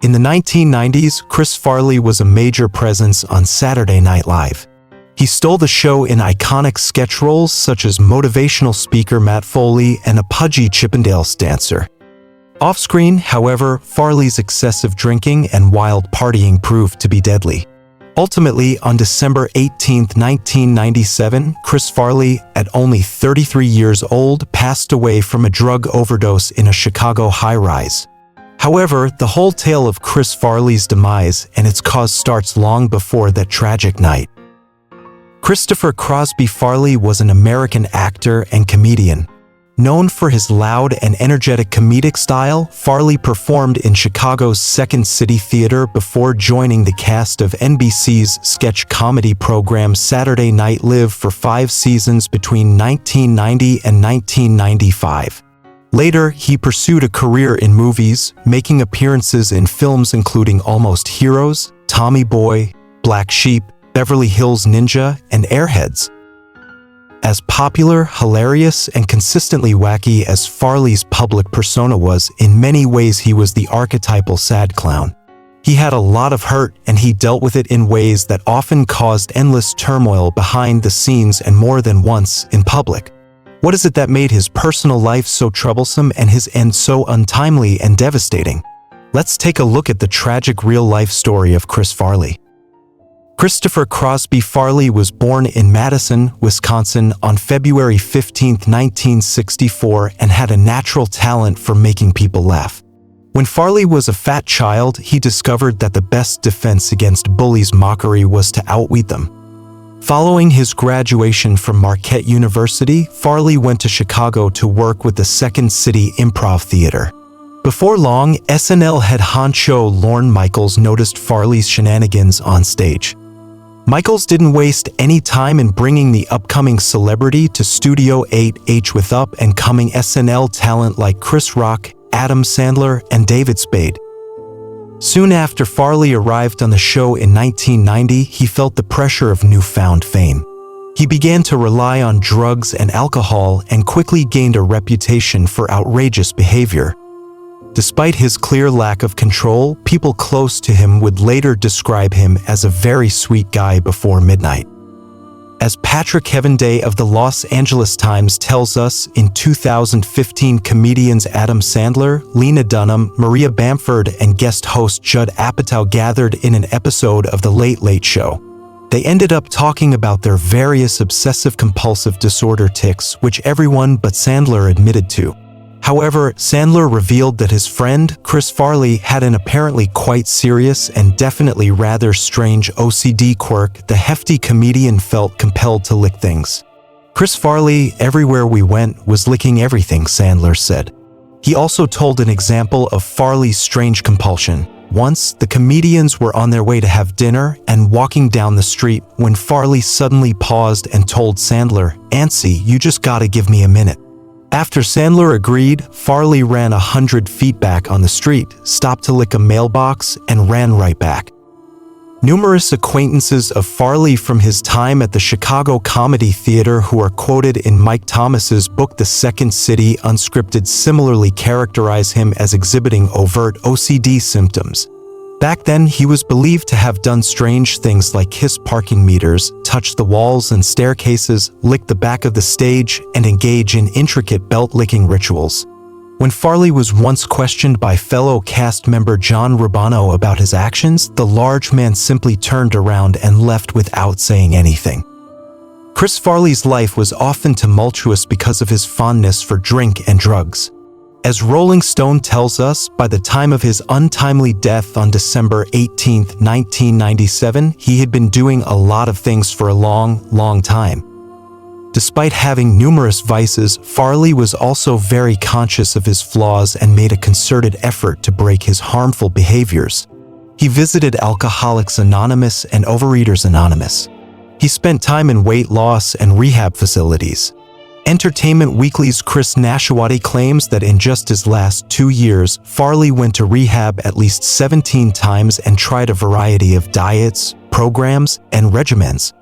In the 1990s, Chris Farley was a major presence on Saturday Night Live. He stole the show in iconic sketch roles such as motivational speaker Matt Foley and a pudgy Chippendales dancer. Off-screen, however, Farley's excessive drinking and wild partying proved to be deadly. Ultimately, on December 18, 1997, Chris Farley, at only 33 years old, passed away from a drug overdose in a Chicago high-rise. However, the whole tale of Chris Farley's demise and its cause starts long before that tragic night. Christopher Crosby Farley was an American actor and comedian. Known for his loud and energetic comedic style, Farley performed in Chicago's Second City Theater before joining the cast of NBC's sketch comedy program Saturday Night Live for 5 seasons between 1990 and 1995. Later, he pursued a career in movies, making appearances in films including Almost Heroes, Tommy Boy, Black Sheep, Beverly Hills Ninja, and Airheads. As popular, hilarious, and consistently wacky as Farley's public persona was, in many ways he was the archetypal sad clown. He had a lot of hurt, and he dealt with it in ways that often caused endless turmoil behind the scenes and more than once in public. What is it that made his personal life so troublesome and his end so untimely and devastating? Let's take a look at the tragic real-life story of Chris Farley. Christopher Crosby Farley was born in Madison, Wisconsin on February 15, 1964 and had a natural talent for making people laugh. When Farley was a fat child, he discovered that the best defense against bullies' mockery was to outwit them. Following his graduation from Marquette University, Farley went to Chicago to work with the Second City Improv Theater. Before long, SNL head honcho Lorne Michaels noticed Farley's shenanigans on stage. Michaels didn't waste any time in bringing the upcoming celebrity to Studio 8H with up-and-coming SNL talent like Chris Rock, Adam Sandler, and David Spade. Soon after Farley arrived on the show in 1990, he felt the pressure of newfound fame. He began to rely on drugs and alcohol and quickly gained a reputation for outrageous behavior. Despite his clear lack of control, people close to him would later describe him as a very sweet guy before midnight. As Patrick Heavenday of the Los Angeles Times tells us, in 2015 comedians Adam Sandler, Lena Dunham, Maria Bamford, and guest host Judd Apatow gathered in an episode of The Late Late Show. They ended up talking about their various obsessive-compulsive disorder tics, which everyone but Sandler admitted to. However, Sandler revealed that his friend, Chris Farley, had an apparently quite serious and definitely rather strange OCD quirk. The hefty comedian felt compelled to lick things. Chris Farley, everywhere we went, was licking everything, Sandler said. He also told an example of Farley's strange compulsion. Once, the comedians were on their way to have dinner and walking down the street when Farley suddenly paused and told Sandler, "Antsy, you just gotta give me a minute." After Sandler agreed, Farley ran 100 feet back on the street, stopped to lick a mailbox, and ran right back. Numerous acquaintances of Farley from his time at the Chicago Comedy Theater who are quoted in Mike Thomas's book The Second City Unscripted similarly characterize him as exhibiting overt OCD symptoms. Back then, he was believed to have done strange things like kiss parking meters, touch the walls and staircases, lick the back of the stage, and engage in intricate belt-licking rituals. When Farley was once questioned by fellow cast member John Rubano about his actions, the large man simply turned around and left without saying anything. Chris Farley's life was often tumultuous because of his fondness for drink and drugs. As Rolling Stone tells us, by the time of his untimely death on December 18, 1997, he had been doing a lot of things for a long time. Despite having numerous vices, Farley was also very conscious of his flaws and made a concerted effort to break his harmful behaviors. He visited Alcoholics Anonymous and Overeaters Anonymous. He spent time in weight loss and rehab facilities. Entertainment Weekly's Chris Nashawati claims that in just his last 2 years, Farley went to rehab at least 17 times and tried a variety of diets, programs, and regimens.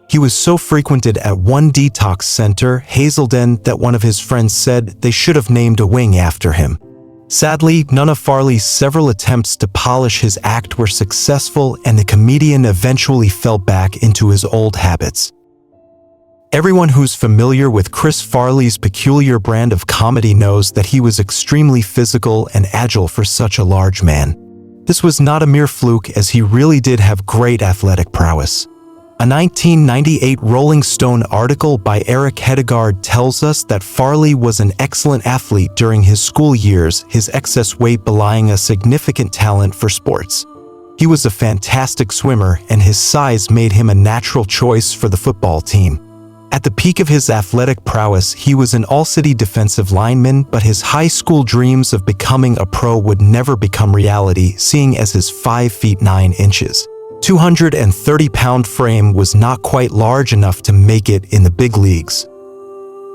He was so frequented at one detox center, Hazelden, that one of his friends said they should have named a wing after him. Sadly, none of Farley's several attempts to polish his act were successful, and the comedian eventually fell back into his old habits. Everyone who's familiar with Chris Farley's peculiar brand of comedy knows that he was extremely physical and agile for such a large man. This was not a mere fluke, as he really did have great athletic prowess. A 1998 Rolling Stone article by Eric Hedegaard tells us that Farley was an excellent athlete during his school years, his excess weight belying a significant talent for sports. He was a fantastic swimmer, and his size made him a natural choice for the football team. At the peak of his athletic prowess, he was an all-city defensive lineman, but his high school dreams of becoming a pro would never become reality, seeing as his 5 feet 9 inches, 230-pound frame was not quite large enough to make it in the big leagues.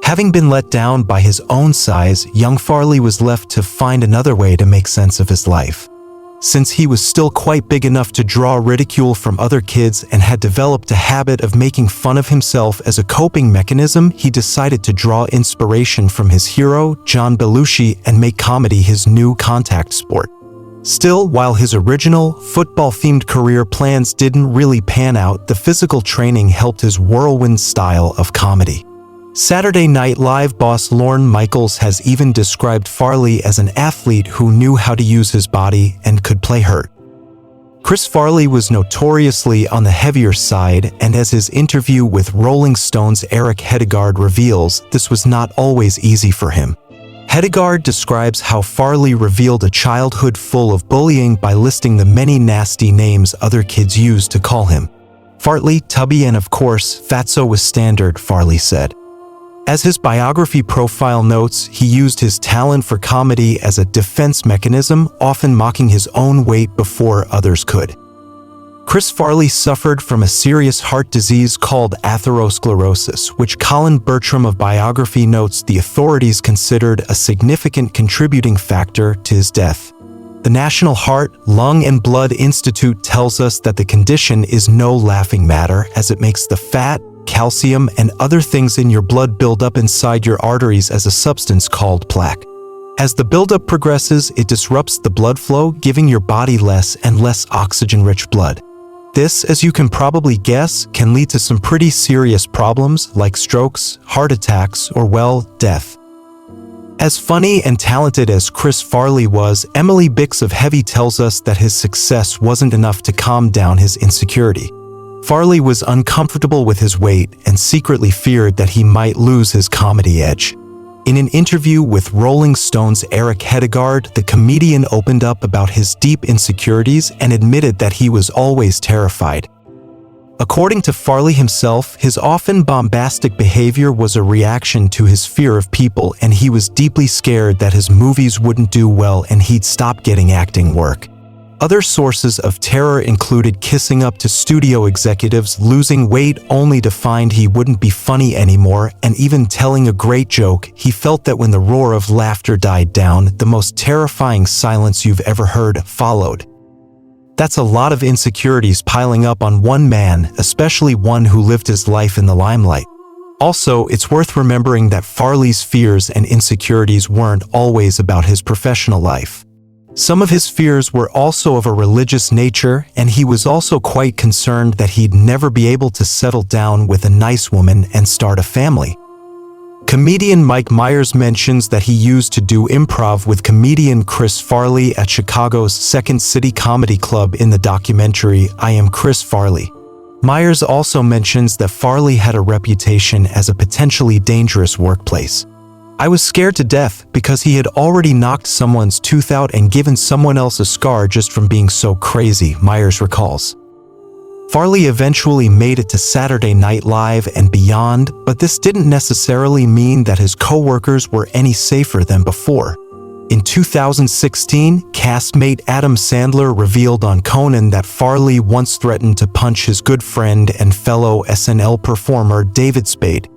Having been let down by his own size, young Farley was left to find another way to make sense of his life. Since he was still quite big enough to draw ridicule from other kids and had developed a habit of making fun of himself as a coping mechanism, he decided to draw inspiration from his hero, John Belushi, and make comedy his new contact sport. Still, while his original, football-themed career plans didn't really pan out, the physical training helped his whirlwind style of comedy. Saturday Night Live boss Lorne Michaels has even described Farley as an athlete who knew how to use his body and could play hurt. Chris Farley was notoriously on the heavier side, and as his interview with Rolling Stone's Eric Hedegaard reveals, this was not always easy for him. Hedegaard describes how Farley revealed a childhood full of bullying by listing the many nasty names other kids used to call him. Fartley, Tubby, and of course, Fatso was standard, Farley said. As his biography profile notes, he used his talent for comedy as a defense mechanism, often mocking his own weight before others could. Chris Farley suffered from a serious heart disease called atherosclerosis, which Colin Bertram of Biography notes the authorities considered a significant contributing factor to his death. The National Heart, Lung, and Blood Institute tells us that the condition is no laughing matter, as it makes the fat, calcium, and other things in your blood build up inside your arteries as a substance called plaque. As the buildup progresses, it disrupts the blood flow, giving your body less and less oxygen-rich blood. This, as you can probably guess, can lead to some pretty serious problems like strokes, heart attacks, or, well, death. As funny and talented as Chris Farley was, Emily Bix of Heavy tells us that his success wasn't enough to calm down his insecurity. Farley was uncomfortable with his weight and secretly feared that he might lose his comedy edge. In an interview with Rolling Stone's Eric Hedegaard, the comedian opened up about his deep insecurities and admitted that he was always terrified. According to Farley himself, his often bombastic behavior was a reaction to his fear of people, and he was deeply scared that his movies wouldn't do well and he'd stop getting acting work. Other sources of terror included kissing up to studio executives, losing weight only to find he wouldn't be funny anymore, and even telling a great joke. He felt that when the roar of laughter died down, the most terrifying silence you've ever heard followed. That's a lot of insecurities piling up on one man, especially one who lived his life in the limelight. Also, it's worth remembering that Farley's fears and insecurities weren't always about his professional life. Some of his fears were also of a religious nature, and he was also quite concerned that he'd never be able to settle down with a nice woman and start a family. Comedian Mike Myers mentions that he used to do improv with comedian Chris Farley at Chicago's Second City Comedy Club in the documentary I Am Chris Farley. Myers also mentions that Farley had a reputation as a potentially dangerous workplace. I was scared to death because he had already knocked someone's tooth out and given someone else a scar just from being so crazy, Myers recalls. Farley eventually made it to Saturday Night Live and beyond, but this didn't necessarily mean that his co-workers were any safer than before. In 2016, castmate Adam Sandler revealed on Conan that Farley once threatened to punch his good friend and fellow SNL performer David Spade.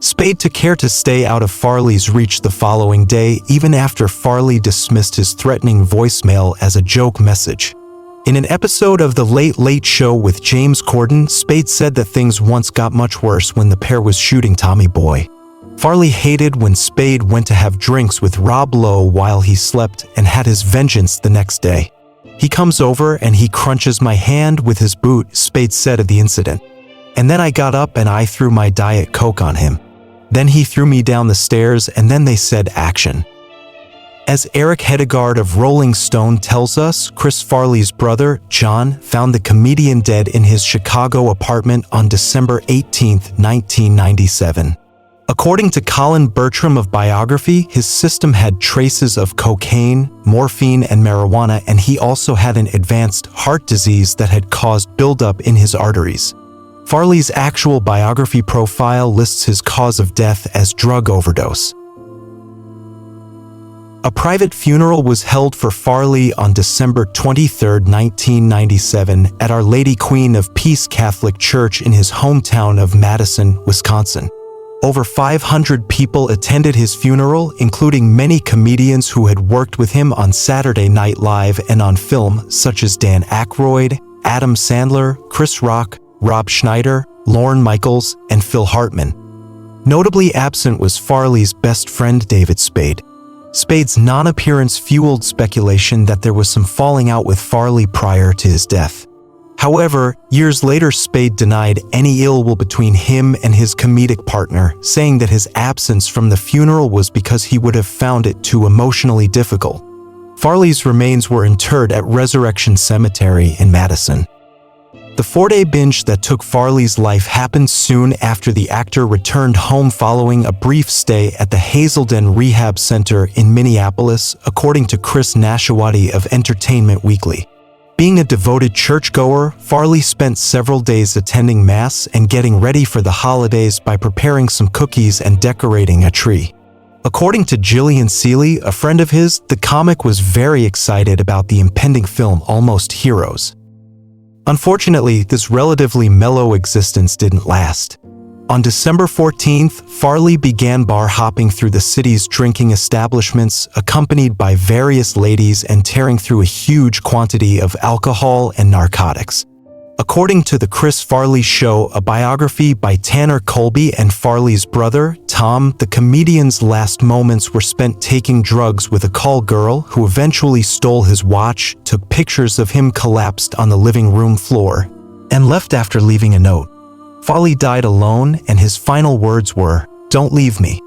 Spade took care to stay out of Farley's reach the following day, even after Farley dismissed his threatening voicemail as a joke message. In an episode of The Late Late Show with James Corden, Spade said that things once got much worse when the pair was shooting Tommy Boy. Farley hated when Spade went to have drinks with Rob Lowe while he slept and had his vengeance the next day. "He comes over and he crunches my hand with his boot," Spade said of the incident. "And then I got up and I threw my Diet Coke on him. Then he threw me down the stairs and then they said action." As Eric Hedegaard of Rolling Stone tells us, Chris Farley's brother, John, found the comedian dead in his Chicago apartment on December 18, 1997. According to Colin Bertram of Biography, his system had traces of cocaine, morphine, and marijuana, and he also had an advanced heart disease that had caused buildup in his arteries. Farley's actual biography profile lists his cause of death as drug overdose. A private funeral was held for Farley on December 23, 1997, at Our Lady Queen of Peace Catholic Church in his hometown of Madison, Wisconsin. Over 500 people attended his funeral, including many comedians who had worked with him on Saturday Night Live and on film, such as Dan Aykroyd, Adam Sandler, Chris Rock, Rob Schneider, Lorne Michaels, and Phil Hartman. Notably absent was Farley's best friend David Spade. Spade's non-appearance fueled speculation that there was some falling out with Farley prior to his death. However, years later Spade denied any ill will between him and his comedic partner, saying that his absence from the funeral was because he would have found it too emotionally difficult. Farley's remains were interred at Resurrection Cemetery in Madison. The 4-day binge that took Farley's life happened soon after the actor returned home following a brief stay at the Hazelden Rehab Center in Minneapolis, according to Chris Nashawati of Entertainment Weekly. Being a devoted churchgoer, Farley spent several days attending Mass and getting ready for the holidays by preparing some cookies and decorating a tree. According to Jillian Seeley, a friend of his, the comic was very excited about the impending film Almost Heroes. Unfortunately, this relatively mellow existence didn't last. On December 14th, Farley began bar hopping through the city's drinking establishments, accompanied by various ladies and tearing through a huge quantity of alcohol and narcotics. According to The Chris Farley Show, a biography by Tanner Colby and Farley's brother, Tom, the comedian's last moments were spent taking drugs with a call girl who eventually stole his watch, took pictures of him collapsed on the living room floor, and left after leaving a note. Farley died alone, and his final words were, "Don't leave me."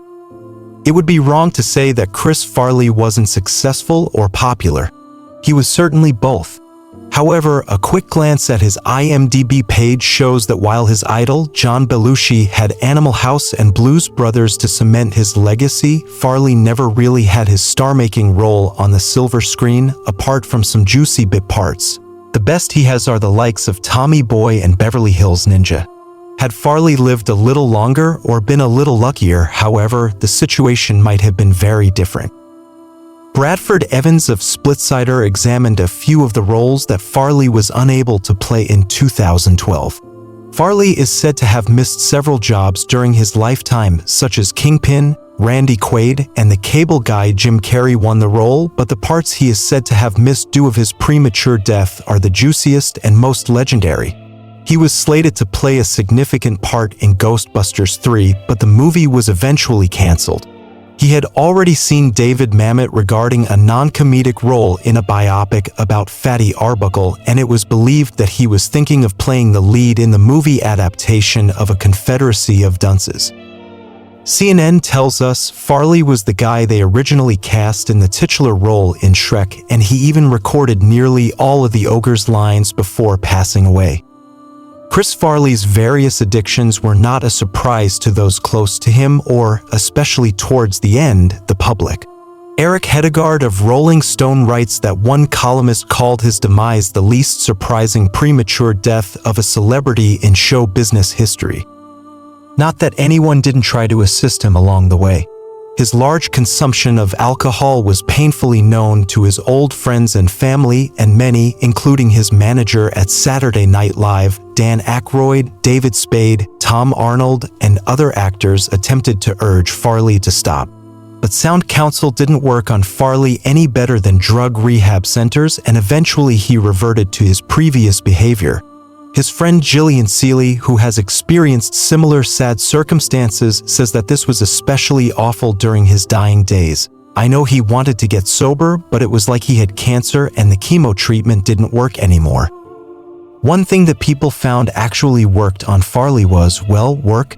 It would be wrong to say that Chris Farley wasn't successful or popular. He was certainly both. However, a quick glance at his IMDb page shows that while his idol, John Belushi, had Animal House and Blues Brothers to cement his legacy, Farley never really had his star-making role on the silver screen, apart from some juicy bit parts. The best he has are the likes of Tommy Boy and Beverly Hills Ninja. Had Farley lived a little longer or been a little luckier, however, the situation might have been very different. Bradford Evans of Splitsider examined a few of the roles that Farley was unable to play in 2012. Farley is said to have missed several jobs during his lifetime, such as Kingpin, Randy Quaid, and the cable guy Jim Carrey won the role, but the parts he is said to have missed due of his premature death are the juiciest and most legendary. He was slated to play a significant part in Ghostbusters 3, but the movie was eventually canceled. He had already seen David Mamet regarding a non-comedic role in a biopic about Fatty Arbuckle, and it was believed that he was thinking of playing the lead in the movie adaptation of A Confederacy of Dunces. CNN tells us Farley was the guy they originally cast in the titular role in Shrek, and he even recorded nearly all of the ogre's lines before passing away. Chris Farley's various addictions were not a surprise to those close to him or, especially towards the end, the public. Eric Hedegaard of Rolling Stone writes that one columnist called his demise the least surprising premature death of a celebrity in show business history. Not that anyone didn't try to assist him along the way. His large consumption of alcohol was painfully known to his old friends and family, and many, including his manager at Saturday Night Live, Dan Aykroyd, David Spade, Tom Arnold, and other actors attempted to urge Farley to stop. But sound counsel didn't work on Farley any better than drug rehab centers, and eventually he reverted to his previous behavior. His friend Gillian Seeley, who has experienced similar sad circumstances, says that this was especially awful during his dying days. I know he wanted to get sober, but it was like he had cancer and the chemo treatment didn't work anymore. One thing that people found actually worked on Farley was, well, work.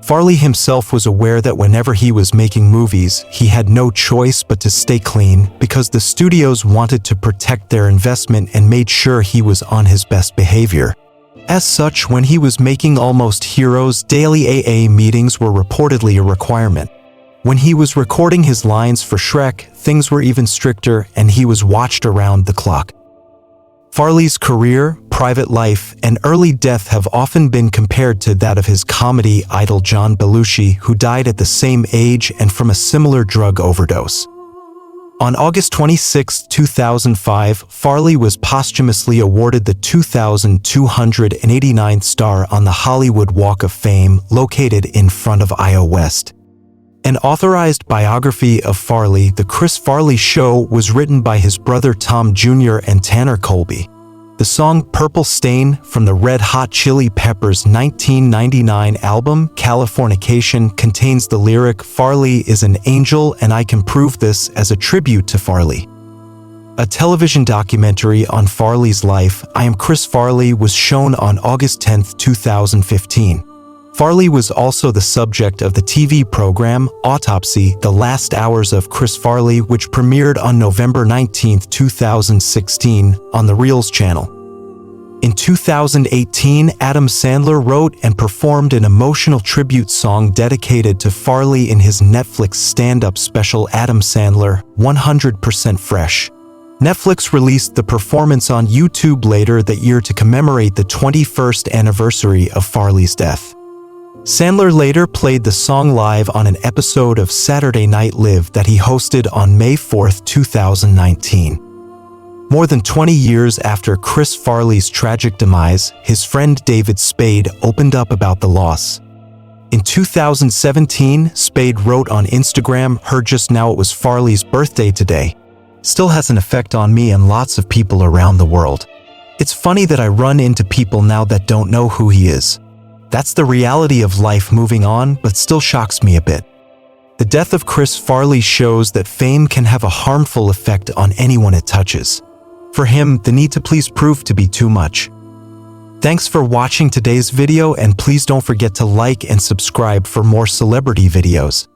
Farley himself was aware that whenever he was making movies, he had no choice but to stay clean because the studios wanted to protect their investment and made sure he was on his best behavior. As such, when he was making Almost Heroes, daily AA meetings were reportedly a requirement. When he was recording his lines for Shrek, things were even stricter and he was watched around the clock. Farley's career, private life, and early death have often been compared to that of his comedy idol John Belushi, who died at the same age and from a similar drug overdose. On August 26, 2005, Farley was posthumously awarded the 2,289th star on the Hollywood Walk of Fame, located in front of I.O. West. An authorized biography of Farley, The Chris Farley Show, was written by his brother Tom Jr. and Tanner Colby. The song Purple Stain from the Red Hot Chili Peppers' 1999 album, Californication, contains the lyric, "Farley is an angel and I can prove this," as a tribute to Farley. A television documentary on Farley's life, I Am Chris Farley, was shown on August 10, 2015. Farley was also the subject of the TV program Autopsy: The Last Hours of Chris Farley, which premiered on November 19, 2016, on the Reels channel. In 2018, Adam Sandler wrote and performed an emotional tribute song dedicated to Farley in his Netflix stand-up special Adam Sandler, 100% Fresh. Netflix released the performance on YouTube later that year to commemorate the 21st anniversary of Farley's death. Sandler later played the song live on an episode of Saturday Night Live that he hosted on May 4, 2019. More than 20 years after Chris Farley's tragic demise, his friend David Spade opened up about the loss. In 2017, Spade wrote on Instagram, "Heard just now it was Farley's birthday today. Still has an effect on me and lots of people around the world. It's funny that I run into people now that don't know who he is. That's the reality of life moving on, but still shocks me a bit." The death of Chris Farley shows that fame can have a harmful effect on anyone it touches. For him, the need to please proved to be too much. Thanks for watching today's video, and please don't forget to like and subscribe for more celebrity videos.